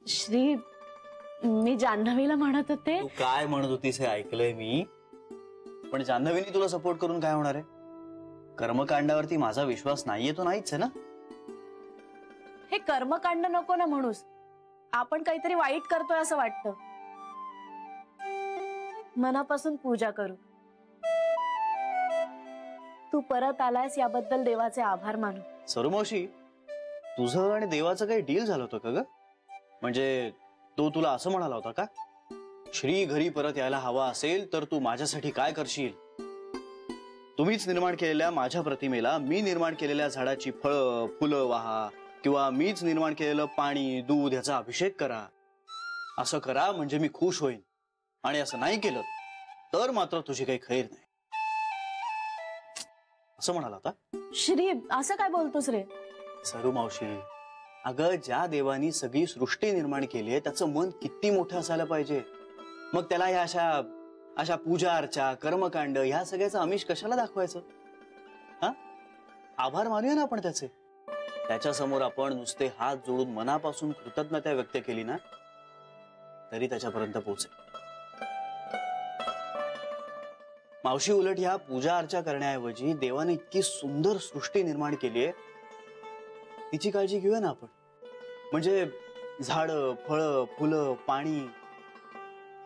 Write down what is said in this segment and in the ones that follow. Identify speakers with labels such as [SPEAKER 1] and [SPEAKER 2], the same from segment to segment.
[SPEAKER 1] श्री, मी जान्हवीला म्हणत होते.
[SPEAKER 2] तू काय म्हणत होतीस हे ऐकलंय मी, पण जान्हवीने तुला सपोर्ट करून काय होणार आहे? कर्मकांडावरती माझा विश्वास नाहीये तो नाहीच आहे ना.
[SPEAKER 1] हे कर्मकांड नको ना म्हणूस, आपण काहीतरी वाईट करतोय असं वाटतं. मनापासून पूजा करू. तू परत आलायस याबद्दल देवाचे आभार मानू.
[SPEAKER 2] सरुमावशी, तुझं आणि देवाचं काही डील झालं होतं का ग? म्हणजे तो तुला असं म्हणाला होता का, श्री घरी परत यायला हवा असेल तर तू माझ्यासाठी काय करशील? तुम्हीच निर्माण केलेल्या माझ्या प्रतिमेला मी निर्माण केलेल्या झाडाची फळं फुलं वाहा, किंवा मीच निर्माण केलेलं पाणी दूध ह्याचा अभिषेक करा. असं करा म्हणजे मी खुश होईन, आणि असं नाही केलं तर मात्र तुझी काही खैर नाही, असं म्हणाला होता.
[SPEAKER 1] श्री, असं काय बोलतोस रे?
[SPEAKER 2] सरुमावशी, अगं ज्या देवानी सगळी सृष्टी निर्माण केली आहे त्याचं मन किती मोठं असायला पाहिजे. मग त्याला ह्या अशा पूजा अर्चा कर्मकांड ह्या सगळ्याचं आमिष कशाला दाखवायचं? हा, आभार मानूया ना आपण त्याचे. त्याच्या समोर आपण नुसते हात जोडून मनापासून कृतज्ञता व्यक्त केली ना तरी त्याच्यापर्यंत पोहोचेल. मावशी, उलट ह्या पूजा अर्चा करण्याऐवजी देवाने इतकी सुंदर सृष्टी निर्माण केली आहे, तिची काळजी घेऊया ना आपण. म्हणजे झाडं फळं फुलं पाणी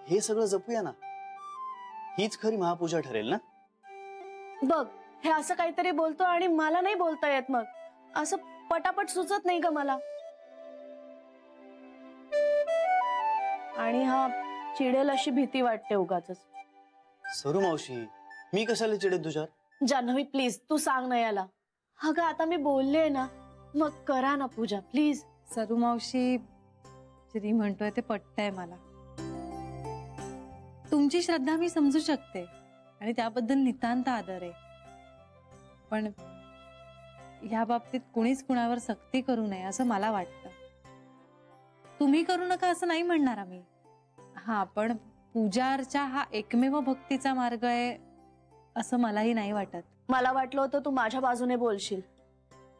[SPEAKER 2] हे सगळं जपूया ना. हीच खरी महापूजा ठरेल ना.
[SPEAKER 1] बघ, हे असं काहीतरी बोलतो आणि मला नाही बोलता येत. मग असं पटापट सुचत नाही ग मला. आणि हा चिडेल अशी भीती वाटते उगाचच.
[SPEAKER 2] सरुमावशी, मी कशाला चिडेन तुझ्यावर?
[SPEAKER 1] जान्हवी प्लीज, तू सांग ना याला. अगं आता मी बोलले ना, मग करा ना पूजा प्लीज.
[SPEAKER 3] सरुमावशी, श्री म्हणतोय ते पटतंय मला. तुमची श्रद्धा मी समजू शकते आणि त्याबद्दल नितांत आदर आहे, पण या बाबतीत कुणीच कुणावर सक्ती करू नये असं मला वाटतं. तुम्ही करू नका असं नाही म्हणणार आम्ही. हा, पण पूजा अर्चा हा एकमेव भक्तीचा मार्ग आहे असं मलाही नाही वाटत.
[SPEAKER 1] मला वाटलं होतं तू माझ्या बाजूने बोलशील,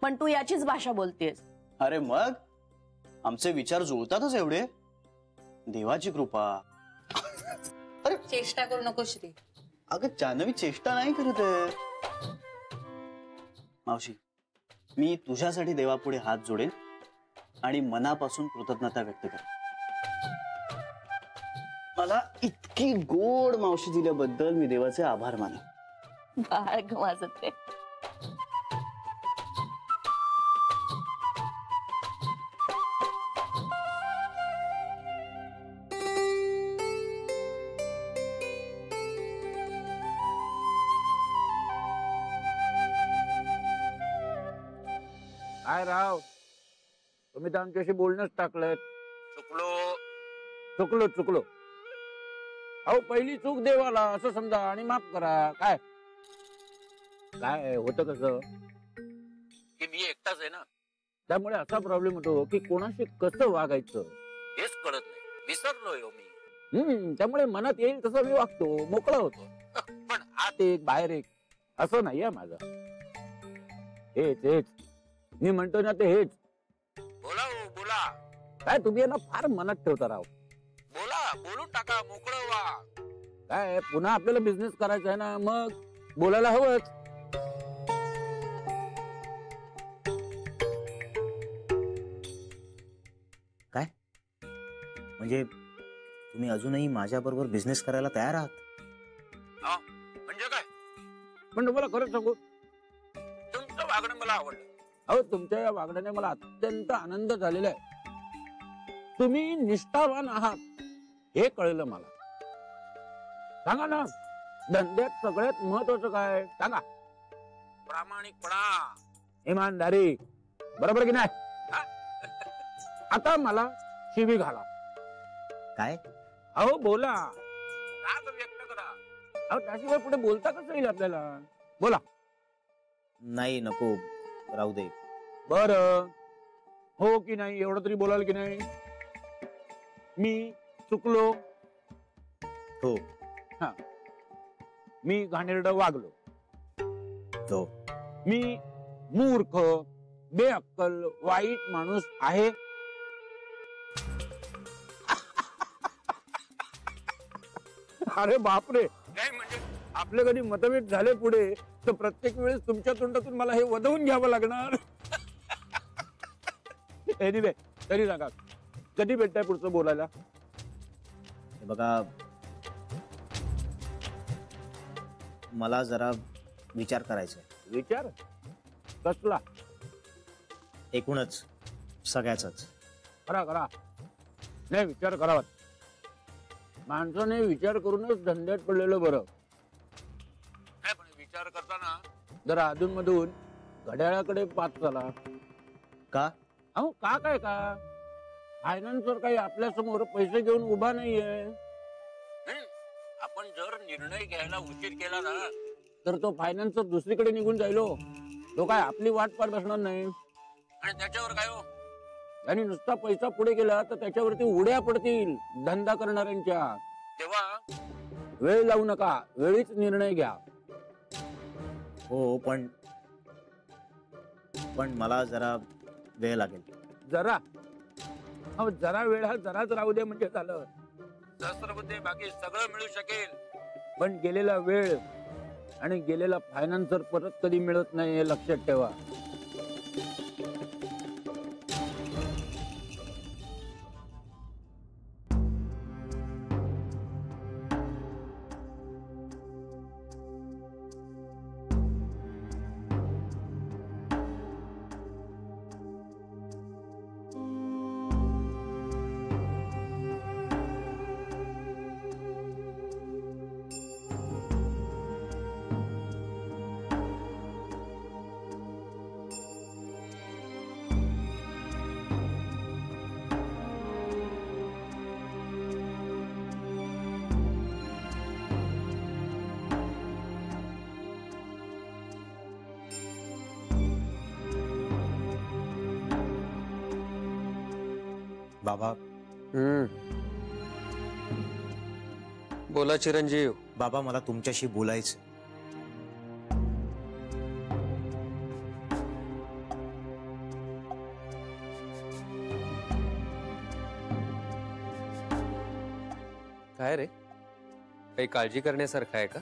[SPEAKER 1] पण तू याचीच भाषा बोलतेस.
[SPEAKER 2] अरे मग आमचे विचार जुळतातच एवढे. देवाची कृपा.
[SPEAKER 3] अरे चेष्टा करू नको श्री.
[SPEAKER 2] अगं जान्हवी, चेष्टा नाही करत आहे. मावशी, मी तुझ्यासाठी देवापुढे हात जोडेन आणि मनापासून कृतज्ञता व्यक्त करेन. मला इतकी गोड मावशी दिल्याबद्दल मी देवाचे आभार मानेन.
[SPEAKER 1] बाळ माझं ते.
[SPEAKER 4] काय राव, तुम्ही तर आमच्याशी बोलणंच टाकलं. चुकलो चुकलो. अहो, पहिली चूक देवाला असं समजा आणि माफ करा. काय काय होतं कसं की मी एकटाच आहे ना, त्यामुळे असा प्रॉब्लेम होतो की कोणाशी कसं वागायचं हेच कळत नाही. विसरलोय मी. त्यामुळे मनात येईल तसं मी वागतो, मोकळा होतो. पण आत एक बाहेर एक असं नाहीये माझं. हेच मी म्हणतो ना ते हेच. बोला हो बोला. काय तुम्ही ना फार मनात ठेवता राव. बोला, बोलून टाका, मोकळं व्हा. काय पुन्हा आपल्याला बिझनेस करायचा आहे ना, मग बोलायला हवंच.
[SPEAKER 5] काय म्हणजे तुम्ही अजूनही माझ्या बरोबर बिझनेस करायला तयार आहात?
[SPEAKER 4] म्हणजे काय? पण तुम्हाला खरंच सांगू, तुमचं वागणं मला आवडलं. अहो, तुमच्या या वागण्याने मला अत्यंत आनंद झालेला आहे. तुम्ही निष्ठावान आहात हे कळलं मला. सांगा ना, धंद्यात सगळ्यात महत्वाचं काय सांगा? प्रामाणिकपणा, इमानदारी, बरोबर की नाही? आता मला शिवी घाला.
[SPEAKER 5] काय?
[SPEAKER 4] अहो बोला, राग व्यक्त करा. अहो, त्याशिवाय पुढे बोलता कसं येईल आपल्याला? बोला.
[SPEAKER 5] नाही, नको, राहू दे.
[SPEAKER 4] बर, हो की नाही एवढं तरी बोलाल की नाही? मी चुकलो.
[SPEAKER 5] हो.
[SPEAKER 4] हा, मी घाणेरडं वागलो.
[SPEAKER 5] हो.
[SPEAKER 4] मी मूर्ख, बेअक्कल, वाईट माणूस आहे. अरे बापरे, नाही म्हणजे आपले कधी मतभेद झाले पुढे तर प्रत्येक वेळेस तुमच्या तोंडातून मला हे वदवून घ्यावं लागणार. एनिवे, तरी सांगा कधी भेटताय पुढचं बोलायला?
[SPEAKER 5] हे बघा, मला जरा विचार करायचा आहे.
[SPEAKER 4] विचार कसला?
[SPEAKER 5] एकूणच सगळ्याचाच.
[SPEAKER 4] करा करा, नाही विचार करावा. माणसाने विचार करूनच धंद्यात पडलेलं बरं. नाही पण विचार करताना जरा अधून मधून घड्याळाकडे पाहत चला.
[SPEAKER 5] का?
[SPEAKER 4] अहो का काय का, फायनान्सर काही आपल्या समोर पैसे घेऊन उभा नाहीये. आपण जर निर्णय घ्यायला उशीर केला ना तर तो फायनान्सर दुसरीकडे निघून जाईल. तो काय आपली वाट पाहत बसणार नाही. आणि त्याच्यावर काय हो, आणि नुसता पैसा पुढे गेला तर त्याच्यावरती उड्या पडतील धंदा करणाऱ्यांच्या. तेव्हा वेळ लावू नका, वेळीच निर्णय घ्या.
[SPEAKER 5] हो, पण मला जरा वेळ लागेल.
[SPEAKER 4] जरा? अहो जरा वेळ हा जराच राहू दे म्हणजे झालं. सहस्रमध्ये बाकी सगळं मिळू शकेल, पण गेलेला वेळ आणि गेलेला फायनान्सर परत कधी मिळत नाही हे लक्षात ठेवा.
[SPEAKER 5] बाबा,
[SPEAKER 6] बोला चिरंजीव.
[SPEAKER 5] बाबा मला तुमच्याशी बोलायचं.
[SPEAKER 6] काय रे, काही काळजी करण्यासारखं आहे का?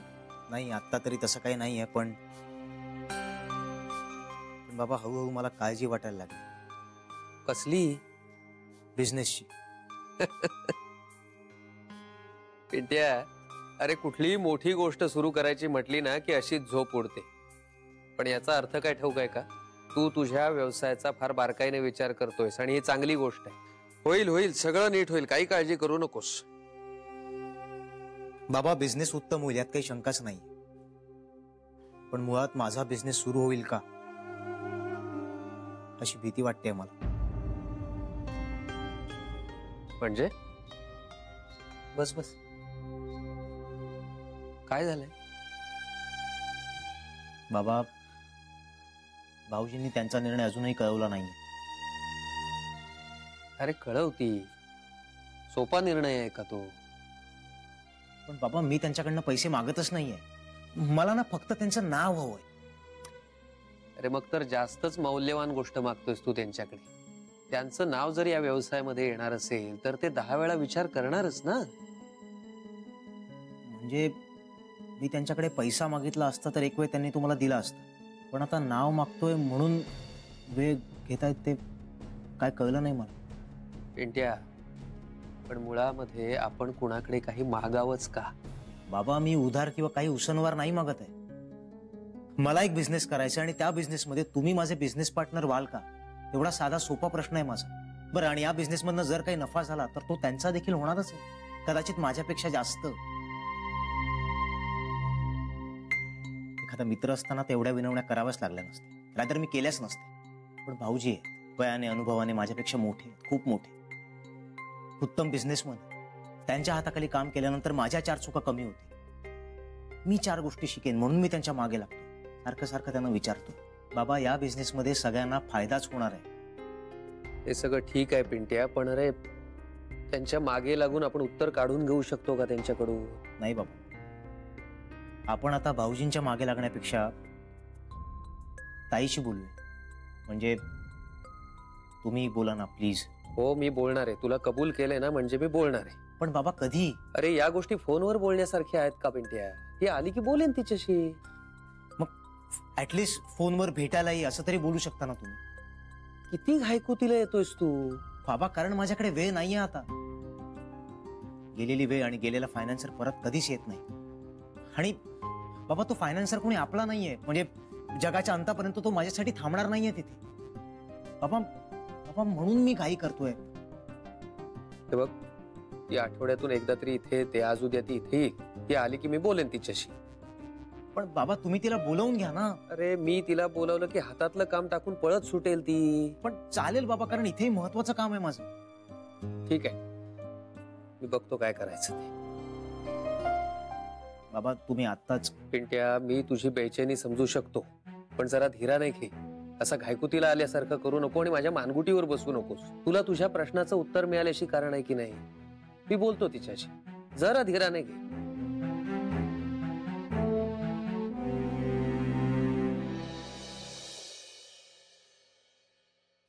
[SPEAKER 5] नाही, आता तरी तसं काही नाही आहे, पण बाबा हळूहळू मला काळजी वाटायला लागली.
[SPEAKER 6] कसली?
[SPEAKER 5] बिझनेसची.
[SPEAKER 6] पिंट्या, अरे कुठलीही मोठी गोष्ट सुरू करायची म्हटली ना की अशीच झोप उडते. पण याचा अर्थ काय ठाऊक आहे का? तू तुझ्या व्यवसायाचा फार बारकाईने विचार करतोयस आणि ही चांगली गोष्ट आहे. होईल होईल, सगळं नीट होईल, काही काळजी करू नकोस.
[SPEAKER 5] बाबा, बिझनेस उत्तम होईल यात काही शंकाच नाही, पण मुळात माझा बिझनेस सुरू होईल का अशी भीती वाटते मला.
[SPEAKER 6] म्हणजे? बस बस, काय झालंय?
[SPEAKER 5] बाबा, भाऊजींनी त्यांचा निर्णय अजूनही कळवला नाही.
[SPEAKER 6] अरे कळवती, सोपा निर्णय आहे का तो?
[SPEAKER 5] पण बाबा, मी त्यांच्याकडनं पैसे मागतच नाहीये. मला ना फक्त त्यांचं नाव हवंय.
[SPEAKER 6] अरे मग तर जास्तच मौल्यवान गोष्ट मागतोयस तू त्यांच्याकडे. त्यांचं नाव जर या व्यवसायामध्ये येणार असेल तर ते 10 वेळा विचार करणारच ना.
[SPEAKER 5] म्हणजे मी त्यांच्याकडे पैसा मागितला असता तर एक वेळ त्यांनी तुम्हाला दिला असता, पण आता नाव मागतोय म्हणून वेळ घेतायत ते काय कळलं नाही मला.
[SPEAKER 6] पिंट्या, पण मुळामध्ये आपण कुणाकडे काही मागावंच का?
[SPEAKER 5] बाबा, मी उधार किंवा काही उसनवार नाही मागत आहे. मला एक बिझनेस करायचा आणि त्या बिझनेसमध्ये तुम्ही माझे बिझनेस पार्टनर व्हाल का, एवढा साधा सोपा प्रश्न आहे माझा. बरं, आणि या बिझनेसमधनं जर काही नफा झाला तर तो त्यांचा देखील होणारच आहे, कदाचित माझ्यापेक्षा जास्त. एखादा मित्र असताना तेवढ्या विनवण्या कराव्याच लागल्या नसते, नाहीतर मी केल्याच नसते. पण भाऊजी आहे, वयाने अनुभवाने माझ्यापेक्षा मोठे, खूप मोठे, उत्तम बिझनेसमन. त्यांच्या हाताखाली काम केल्यानंतर माझ्या 4 चुका कमी होतील. मी 4 गोष्टी शिकेन म्हणून मी त्यांच्या मागे लागतो. सारखं सारखं त्यांना विचारतो, बाबा या बिझनेसमध्ये सगळ्यांना फायदाच होणार आहे.
[SPEAKER 6] हे सगळं ठीक आहे पिंट्या, पण अरे त्यांच्या मागे लागून आपण उत्तर काढून घेऊ शकतो का त्यांच्याकडून?
[SPEAKER 5] नाही बाबा, आपण आता भाऊजींच्या मागे लागण्यापेक्षा ताईशी बोलूया. म्हणजे तुम्ही बोला ना प्लीज.
[SPEAKER 6] हो मी बोलणार आहे, तुला कबूल केलंय ना म्हणजे मी बोलणार आहे.
[SPEAKER 5] पण बाबा कधी?
[SPEAKER 6] अरे या गोष्टी फोनवर बोलण्यासारख्या आहेत का पिंट्या? ती आली की बोलेन तिच्याशी.
[SPEAKER 5] ऍटलिस्ट फोनवर भेटायला ये असं तरी बोलू शकता ना तुम्ही.
[SPEAKER 6] किती घायकुतीला येतोयस तू?
[SPEAKER 5] बाबा कारण माझ्याकडे वेळ नाहीये आता. गेलेली वेळ आणि गेलेला फायनान्सर परत कधीच येत नाही. आणि बाबा तो फायनान्सर कोणी आपला नाहीये, म्हणजे जगाच्या अंतापर्यंत तो माझ्यासाठी थांबणार नाहीये तिथे. बाबा बाबा म्हणून मी घाई करतोय.
[SPEAKER 6] हे बघ, ती आठवड्यातून एकदा तरी इथे येते, आज उद्या ती इथे येईल. ती आली की मी बोलेन तिच्याशी.
[SPEAKER 5] पण बाबा तुम्ही तिला बोलवून घ्या ना.
[SPEAKER 6] अरे मी तिला बोलावलं की हातातलं काम टाकून पळत सुटेल ती.
[SPEAKER 5] पण चालेल बाबा, कारण इथेही महत्वाचं काम आहे माझं.
[SPEAKER 6] ठीक आहे, मी बघतो काय करायचं ते.
[SPEAKER 5] बाबा तुम्ही आत्ताच.
[SPEAKER 6] पिंट्या, मी तुझी बेचैनी समजू शकतो, पण जरा धीराने घे. असं घायकुतीला आल्यासारखं करू नको आणि माझ्या मानगुटीवर बसू नकोस. तुला तुझ्या प्रश्नाचं उत्तर मिळाल्याशी कारण आहे की नाही? मी बोलतो तिच्याशी, जरा धीराने घे.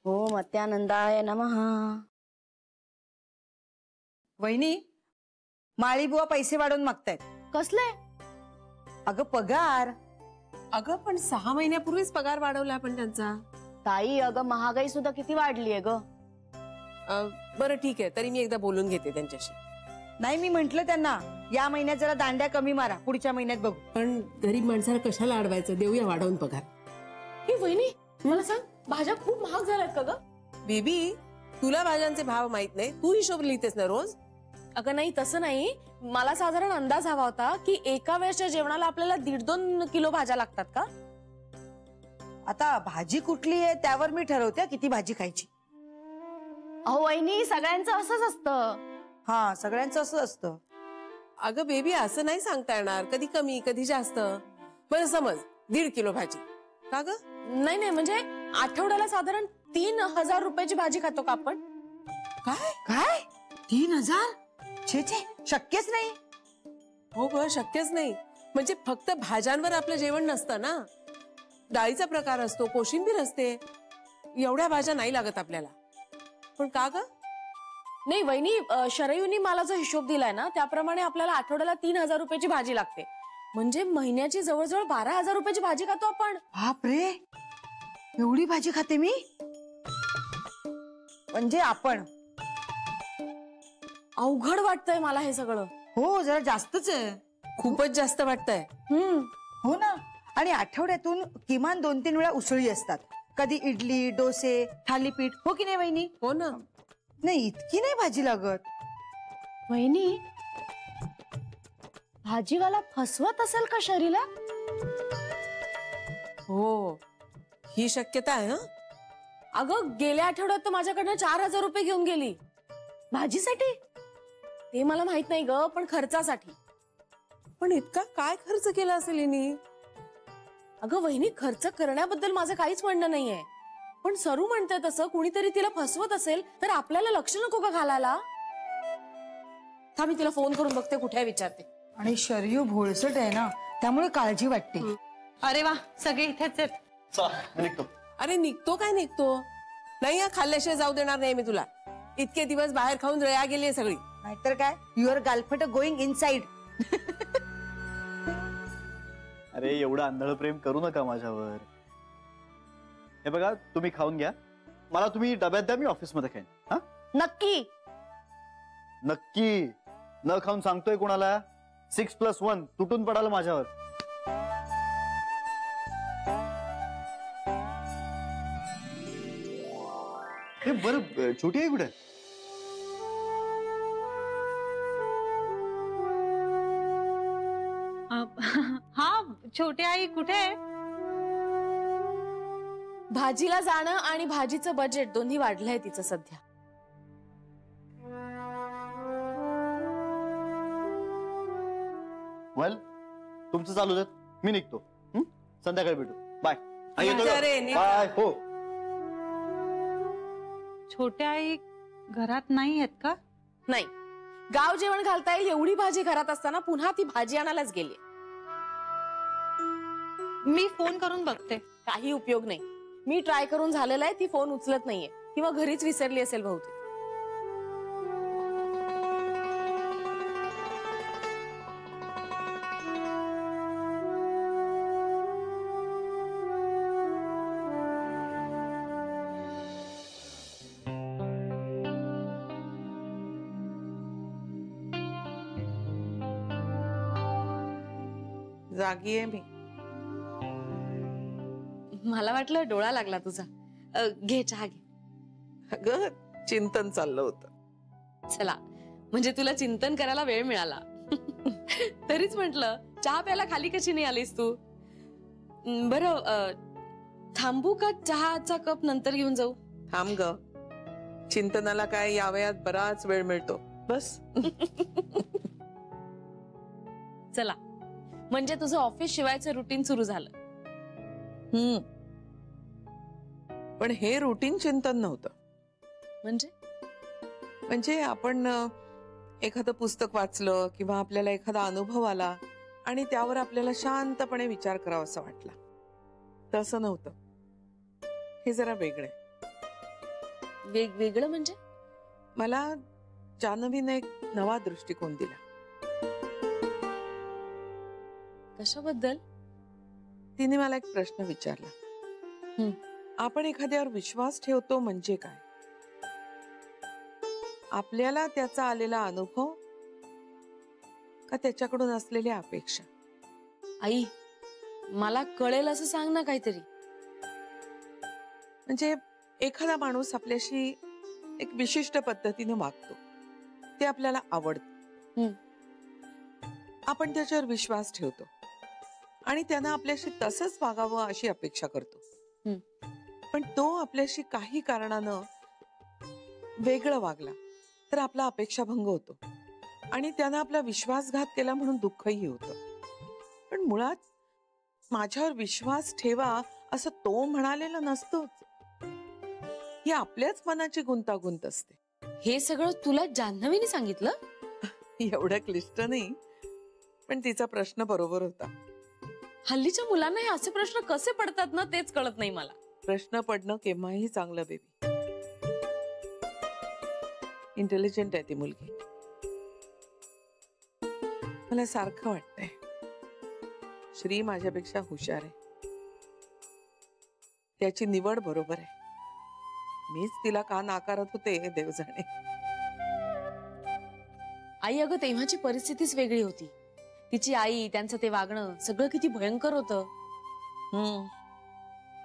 [SPEAKER 1] हो मत्यानंदाय नमः.
[SPEAKER 7] वहिनी, माळी बुवा पैसे वाढवून मागतायत.
[SPEAKER 1] कसले?
[SPEAKER 7] अगं पगार.
[SPEAKER 8] अगं पण 6 महिन्यापूर्वीच पगार वाढवला आपण त्यांचा.
[SPEAKER 1] ताई अगं महागाई सुद्धा किती वाढली आहे ग.
[SPEAKER 8] बरं ठीक आहे, तरी मी एकदा बोलून घेते त्यांच्याशी.
[SPEAKER 7] नाही मी म्हंटल त्यांना या महिन्यात जरा दांड्या कमी मारा, पुढच्या महिन्यात बघू.
[SPEAKER 8] पण गरीब माणसाला कशाला अडवायचं, देऊया वाढवून पगार.
[SPEAKER 1] ही वहिनी मला सांग, भाज्या खूप महाग झाल्यात का ग?
[SPEAKER 8] बेबी, तुला भाज्यांचे भाव माहित नाही, तू हिशोब लिहितेस ना रोज.
[SPEAKER 1] अगं नाही तसं नाही, मला साधारण अंदाज हवा होता की एका वेळच्या जेवणाला आपल्याला 1.5-2 किलो भाज्या लागतात का.
[SPEAKER 7] आता भाजी कुठली आहे त्यावर मी ठरवते किती भाजी खायची.
[SPEAKER 1] अहो वहिनी, सगळ्यांचं असंच असतं.
[SPEAKER 7] हा सगळ्यांचं असं असतं.
[SPEAKER 8] अगं बेबी, असं नाही सांगता येणार, कधी कमी कधी जास्त. बरं समज 1.5 किलो भाजी का ग?
[SPEAKER 1] नाही नाही, म्हणजे आठवड्याला साधारण 3,000 रुपयाची भाजी खातो का आपण?
[SPEAKER 8] काय
[SPEAKER 7] काय 3,000? छे छे, शक्यच नाही.
[SPEAKER 8] हो ग, शक्यच नाही. म्हणजे फक्त भाज्यांवर आपलं जेवण नसतं ना, डाळीचा प्रकार असतो, कोशिंबीर असते. एवढ्या भाज्या नाही लागत आपल्याला. पण का ग?
[SPEAKER 1] नाही वहिनी, शरयूनी मला जो हिशोब दिलाय ना त्याप्रमाणे आपल्याला आठवड्याला 3,000 रुपयाची भाजी लागते. म्हणजे महिन्याची जवळजवळ 12,000 रुपयाची भाजी खातो आपण.
[SPEAKER 7] बाप रे, एवढी भाजी खाते मी. म्हणजे आपण.
[SPEAKER 1] अवघड वाटतंय मला हे सगळं.
[SPEAKER 7] हो जरा जास्तच आहे.
[SPEAKER 8] खूपच जास्त वाटतंय.
[SPEAKER 7] हो ना. आणि आठवड्यातून किमान 2-3 वेळा उसळी असतात. कधी इडली, डोसे, थालीपीठ. हो की नाही वहिनी?
[SPEAKER 8] हो ना.
[SPEAKER 7] नाही इतकी नाही भाजी लागत.
[SPEAKER 1] वहिनी, भाजीवाला फसवत असेल का शरीला?
[SPEAKER 8] हो, ही शक्यता आहे. हा
[SPEAKER 1] अगं गेल्या आठवड्यात तर माझ्याकडनं 4,000 रुपये घेऊन गेली भाजीसाठी. ते मला माहित नाही ग, पण खर्चासाठी.
[SPEAKER 8] पण इतका काय खर्च केला असेल हिने?
[SPEAKER 1] अगं वहिनी, खर्च करण्याबद्दल माझं काहीच म्हणणं नाहीये, पण सरू म्हणते तसं कुणीतरी तिला फसवत असेल तर आपल्याला लक्ष नको का घालायला? थांब, मी तिला फोन करून बघते कुठे आहे विचारते.
[SPEAKER 7] आणि शरयू भोळसट आहे ना, त्यामुळे काळजी वाटते.
[SPEAKER 3] अरे वा, सगळे इथेच आहेत.
[SPEAKER 2] निघतो.
[SPEAKER 8] अरे निघतो काय निघतो? नाही हा, खाल्ल्याशिवाय जाऊ देणार नाही मी तुला. इतके दिवस बाहेर खाऊन रया गेली सगळी.
[SPEAKER 7] नाहीतर काय, युअर गालफट गोईंग इनसाइड.
[SPEAKER 2] अरे एवढं आंधळ प्रेम करू नका माझ्यावर. हे बघा, तुम्ही खाऊन घ्या, मला तुम्ही डब्यात द्या, मी ऑफिसमध्ये खाईन. हा
[SPEAKER 1] नक्की
[SPEAKER 2] नक्की. न खाऊन सांगतोय कोणाला? 6+1 तुटून पडाल माझ्यावर. हे बरं, छोटी आहे कुठे?
[SPEAKER 3] हा, छोटी आई कुठे आहे?
[SPEAKER 1] भाजीला जाणं आणि भाजीचं बजेट दोन्ही वाढलंय तिचं सध्या.
[SPEAKER 2] वेल, तुमचं चालू देत, मी निघतो. संध्याकाळी भेटू. बाय.
[SPEAKER 8] अरे, नीट जा.
[SPEAKER 2] बाय. हो.
[SPEAKER 3] छोट्या आई घरात नाही आहेत का?
[SPEAKER 1] नाही, गाव जेवण घालता येईल एवढी भाजी घरात असताना पुन्हा ती भाजी आणायलाच गेली.
[SPEAKER 3] मी फोन करून बघते.
[SPEAKER 1] काही उपयोग नाही. मी ट्राय करून झालेला आहे, ती फोन उचलत नाहीये किंवा घरीच विसरली असेल बहुतेक.
[SPEAKER 8] जागी आहे मी.
[SPEAKER 1] मला वाटलं डोळा लागला तुझा. घे चहा घे.
[SPEAKER 8] अगं चिंतन चाललं होतं.
[SPEAKER 1] चला, म्हणजे तुला चिंतन करायला वेळ मिळाला. तरीच म्हंटल चहा प्यायला खाली कशी नाही आलीस तू? बरं, थांबू का? चहाचा कप नंतर घेऊन जाऊ?
[SPEAKER 8] थांब ग, चिंतनाला काय या वयात बराच वेळ मिळतो. बस.
[SPEAKER 1] चला, म्हणजे तुझं ऑफिस शिवायचं रुटीन सुरू झालं.
[SPEAKER 8] पण हे रुटीन चिंतन नव्हतं.
[SPEAKER 1] म्हणजे
[SPEAKER 8] आपण एखादं पुस्तक वाचलं किंवा आपल्याला एखादा अनुभव आला आणि त्यावर आपल्याला शांतपणे विचार करावासा वाटला, तसं नव्हतं. हे जरा वेगळं.
[SPEAKER 1] वेगवेगळं म्हणजे?
[SPEAKER 8] मला जान्हवीने एक नवा दृष्टिकोन दिला.
[SPEAKER 1] कशाबद्दल?
[SPEAKER 8] तिने मला एक प्रश्न विचारला. आपण एखाद्यावर विश्वास ठेवतो म्हणजे काय? आपल्याला त्याचा आलेला अनुभव का त्याच्याकडून असलेल्या अपेक्षा?
[SPEAKER 1] आई, मला कळेल असं सांग ना काहीतरी.
[SPEAKER 8] म्हणजे एखादा माणूस आपल्याशी एक विशिष्ट पद्धतीने वागतो, ते आपल्याला आवडतं, आपण त्याच्यावर विश्वास ठेवतो आणि त्यानं आपल्याशी तसंच वागावं अशी अपेक्षा करतो. पण तो आपल्याशी काही कारणानं वेगळं वागला तर आपला अपेक्षाभंग होतो आणि त्यानं आपला विश्वासघात केला म्हणून दुःखही होतं. पण मुळात माझ्यावर विश्वास ठेवा असं तो म्हणालेला नसतोच. ही आपल्याच मनाची गुंतागुंत असते.
[SPEAKER 1] हे सगळं तुला जान्हवीने सांगितलं?
[SPEAKER 8] एवढं क्लिष्ट नाही, पण तिचा प्रश्न बरोबर होता.
[SPEAKER 1] हल्लीच्या मुलांना हे असे प्रश्न कसे पडतात ना, तेच कळत नाही मला.
[SPEAKER 8] प्रश्न पडणं केव्हाही चांगलं बेबी. इंटेलिजंट आहे ती मुलगी. मला सारखं वाटतंय श्री माझ्यापेक्षा हुशार आहे. त्याची निवड बरोबर आहे. मीच तिला का नाकारत होते देव जाणे.
[SPEAKER 1] आई, अगं तेव्हाची परिस्थितीच वेगळी होती. तिची आई, त्यांचं ते वागणं सगळं किती भयंकर होतं.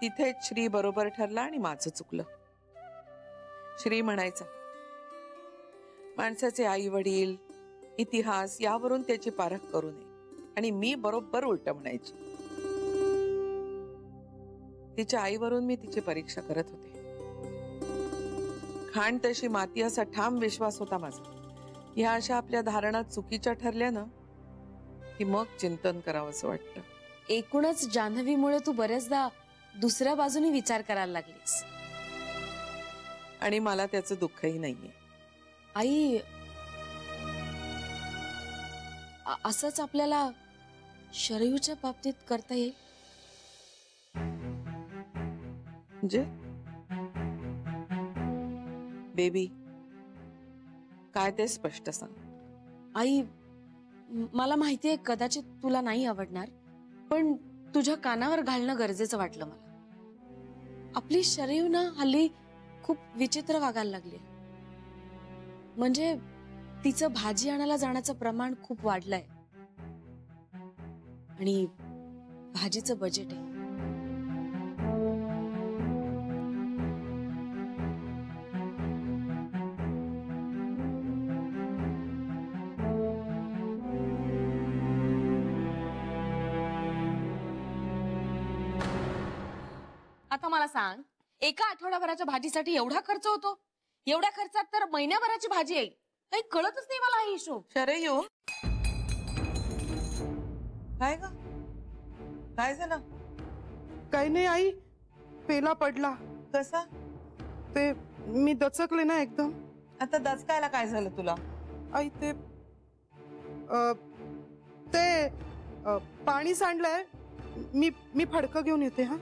[SPEAKER 8] तिथेच श्री बरोबर ठरला आणि माझं चुकलं. श्री म्हणायचा माणसाचे आई वडील, इतिहास यावरून त्याची पारख करू नये, आणि मी बरोबर उलट म्हणायची. तिच्या आईवरून मी तिची परीक्षा करत होते. खाण तशी माती असा ठाम विश्वास होता माझा. ह्या अशा आपल्या धारणा चुकीच्या ठरल्या ना की मग चिंतन करावं असं वाटतं.
[SPEAKER 1] एकूणच जान्हवीमुळे तू बऱ्याचदा दुसऱ्या बाजूने विचार करायला लागलीस.
[SPEAKER 8] आणि मला त्याचं दुःखही नाहीये.
[SPEAKER 1] आई, असंच आपल्याला शरयूच्या बाबतीत करता येईल?
[SPEAKER 8] म्हणजे बेबी काय ते स्पष्ट सांग.
[SPEAKER 1] आई, मला माहितीये कदाचित तुला नाही आवडणार, पण तुझ्या कानावर घालणं गरजेचं वाटलं मला. आपली शरयू ना हल्ली खूप विचित्र वागायला लागली. म्हणजे तिचं भाजी आणायला जाण्याचं प्रमाण खूप वाढलंय आणि भाजीचं बजेट आहे. आता मला सांग, एका आठवड्याभराच्या भाजीसाठी एवढा खर्च होतो? एवढ्या खर्चात तर महिन्याभराची भाजी येईल. काही कळतच नाही मला हा हिशोब.
[SPEAKER 8] शरयू, काय ग, काय झालं?
[SPEAKER 9] काही नाही आई, पेला पडला.
[SPEAKER 8] कसा?
[SPEAKER 9] ते मी दचकले ना एकदम.
[SPEAKER 8] आता दचकायला काय झालं तुला?
[SPEAKER 9] आई ते पाणी सांडलंय. मी फडकं घेऊन येते. हा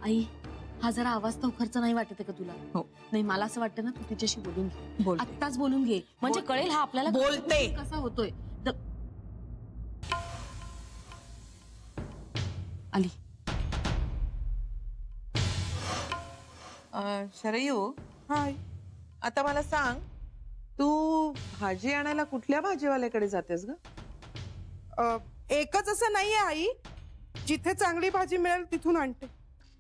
[SPEAKER 1] आई, हा जरा आवाज तो खर्च नाही वाटत का तुला?
[SPEAKER 8] हो.
[SPEAKER 1] नाही, मला असं वाटतं ना तू तिच्याशी बोलून घे.
[SPEAKER 8] बोलते.
[SPEAKER 1] आत्ताच बोलून घे, म्हणजे कळेल हा आपल्याला
[SPEAKER 8] बोलते.
[SPEAKER 1] कसा होतोय. आली.
[SPEAKER 8] शरयू,
[SPEAKER 9] हाय.
[SPEAKER 8] आता मला सांग, तू भाजी आणायला कुठल्या भाजीवाल्याकडे जातेस ग?
[SPEAKER 9] एकच असं नाहीये आई, जिथे चांगली भाजी मिळेल तिथून आणते.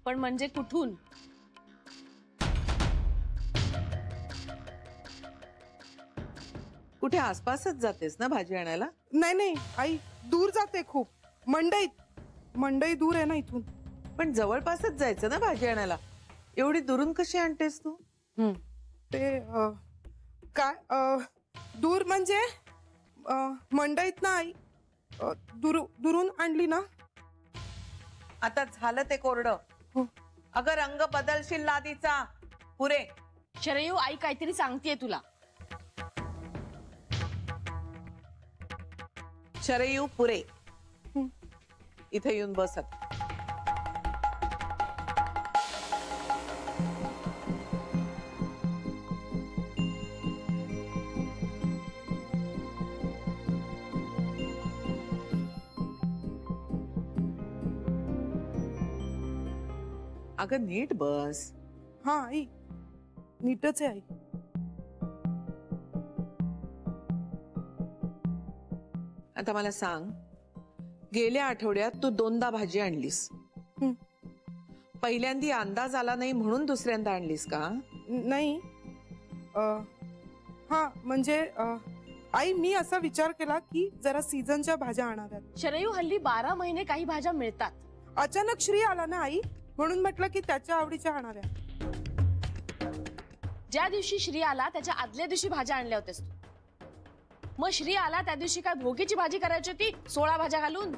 [SPEAKER 1] पण म्हणजे कुठून?
[SPEAKER 8] कुठे आसपासच जातेस ना भाजी आणायला?
[SPEAKER 9] नाही नाही आई, दूर जाते खूप. मंडई दूर आहे ना इथून.
[SPEAKER 8] पण जवळपासच जायचं ना भाजी आणायला. एवढी दुरून कशी आणतेस तू?
[SPEAKER 9] ते काय दूर म्हणजे मंडईत ना आई, दुरून आणली ना.
[SPEAKER 8] आता झालं ते कोरडं. अगं रंग बदलशील लादीचा. पुरे.
[SPEAKER 1] शरयू, आई काहीतरी सांगतेय तुला.
[SPEAKER 8] शरयू पुरे. इथे येऊन बसत. अगं नीट बस.
[SPEAKER 9] हा आई, नीटच आहे आई.
[SPEAKER 8] आता मला सांग, गेल्या आठवड्यात तू 2दा भाजी आणलीस. पहिल्यांदा अंदाज आला नाही म्हणून दुसऱ्यांदा आणलीस का?
[SPEAKER 9] नाही. हा म्हणजे आई, मी असा विचार केला की जरा सीझनच्या भाज्या आणाव्यात.
[SPEAKER 1] शरयू, हल्ली 12 महिने काही भाज्या मिळतात.
[SPEAKER 9] अचानक श्री आला ना आई, म्हणून म्हटलं की त्याच्या आवडीच्या आणाव्या.
[SPEAKER 1] ज्या दिवशी श्री आला त्याच्या आदल्या दिवशी भाज्या आणल्या होत्यास तू. मग श्री आला त्या दिवशी काय भोगीची भाजी करायची होती 16 भाज्या घालून?